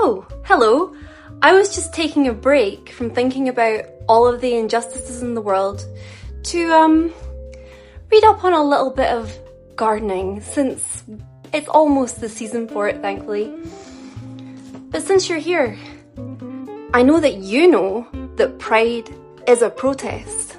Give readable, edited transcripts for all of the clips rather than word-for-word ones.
Oh, hello. I was just taking a break from thinking about all of the injustices in the world to read up on a little bit of gardening, since it's almost the season for it, thankfully. But since you're here, I know that you know that Pride is a protest.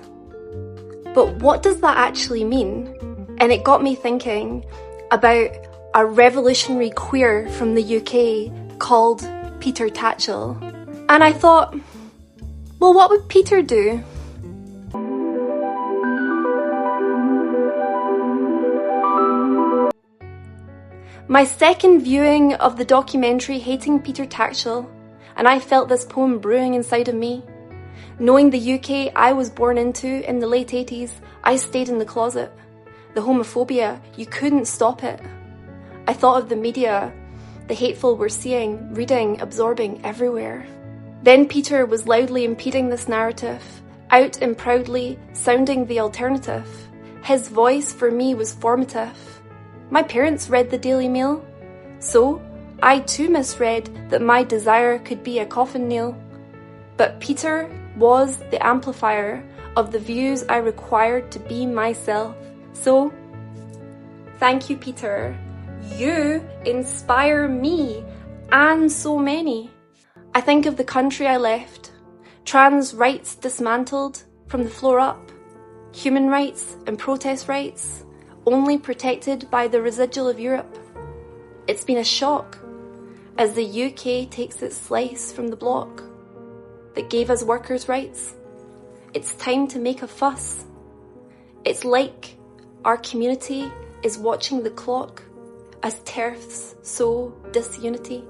But what does that actually mean? And it got me thinking about a revolutionary queer from the UK called Peter Tatchell. And I thought, well, what would Peter do? My second viewing of the documentary Hating Peter Tatchell, and I felt this poem brewing inside of me. Knowing the UK I was born into in the late 80s, I stayed in the closet. The homophobia, you couldn't stop it. I thought of the media, the hateful we're seeing, reading, absorbing everywhere. Then Peter was loudly impeding this narrative, out and proudly sounding the alternative. His voice for me was formative. My parents read the Daily Mail, so I too misread that my desire could be a coffin nail. But Peter was the amplifier of the views I required to be myself. So, thank you, Peter. You inspire me and so many. I think of the country I left, trans rights dismantled from the floor up, human rights and protest rights only protected by the residual of Europe. It's been a shock as the UK takes its slice from the bloc that gave us workers' rights. It's time to make a fuss. It's like our community is watching the clock as TERFs sow disunity.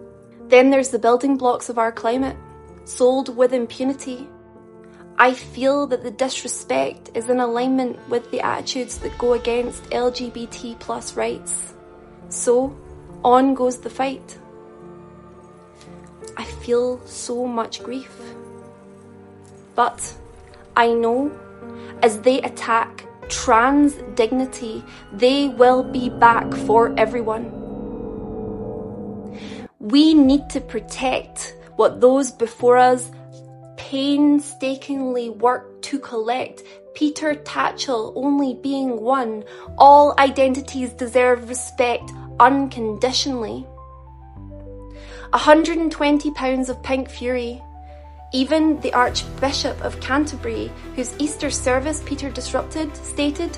Then there's the building blocks of our climate, sold with impunity. I feel that the disrespect is in alignment with the attitudes that go against LGBT plus rights. So, on goes the fight. I feel so much grief. But I know as they attack trans dignity, they will be back for everyone. We need to protect what those before us painstakingly worked to collect. Peter Tatchell only being one. All identities deserve respect unconditionally. 120 pounds of pink fury. Even the Archbishop of Canterbury, whose Easter service Peter disrupted, stated,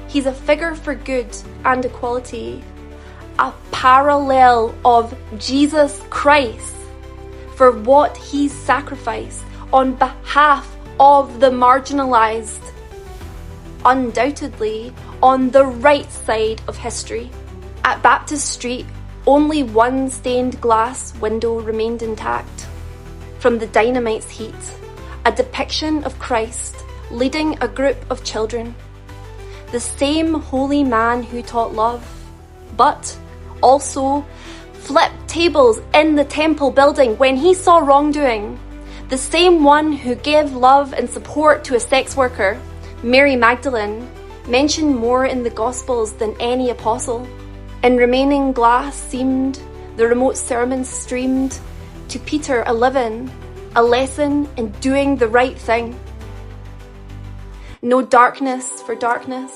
"He's a figure for good and equality, a parallel of Jesus Christ for what he sacrificed on behalf of the marginalised, undoubtedly on the right side of history." At Baptist Street, only one stained glass window remained intact. From the dynamite's heat, a depiction of Christ leading a group of children. The same holy man who taught love, but also flipped tables in the temple building when he saw wrongdoing. The same one who gave love and support to a sex worker, Mary Magdalene, mentioned more in the Gospels than any apostle. In remaining glass seemed the remote sermons streamed to Peter 11, a lesson in doing the right thing. No darkness for darkness.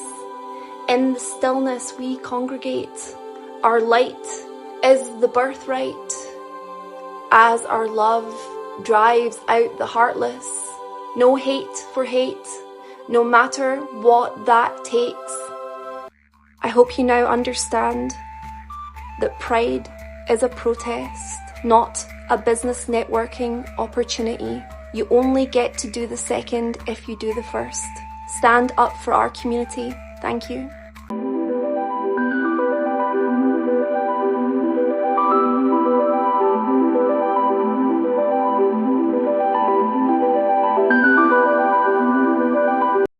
In the stillness we congregate. Our light is the birthright. As our love drives out the heartless. No hate for hate, no matter what that takes. I hope you now understand that Pride is a protest, not a business networking opportunity. You only get to do the second if you do the first. Stand up for our community. Thank you.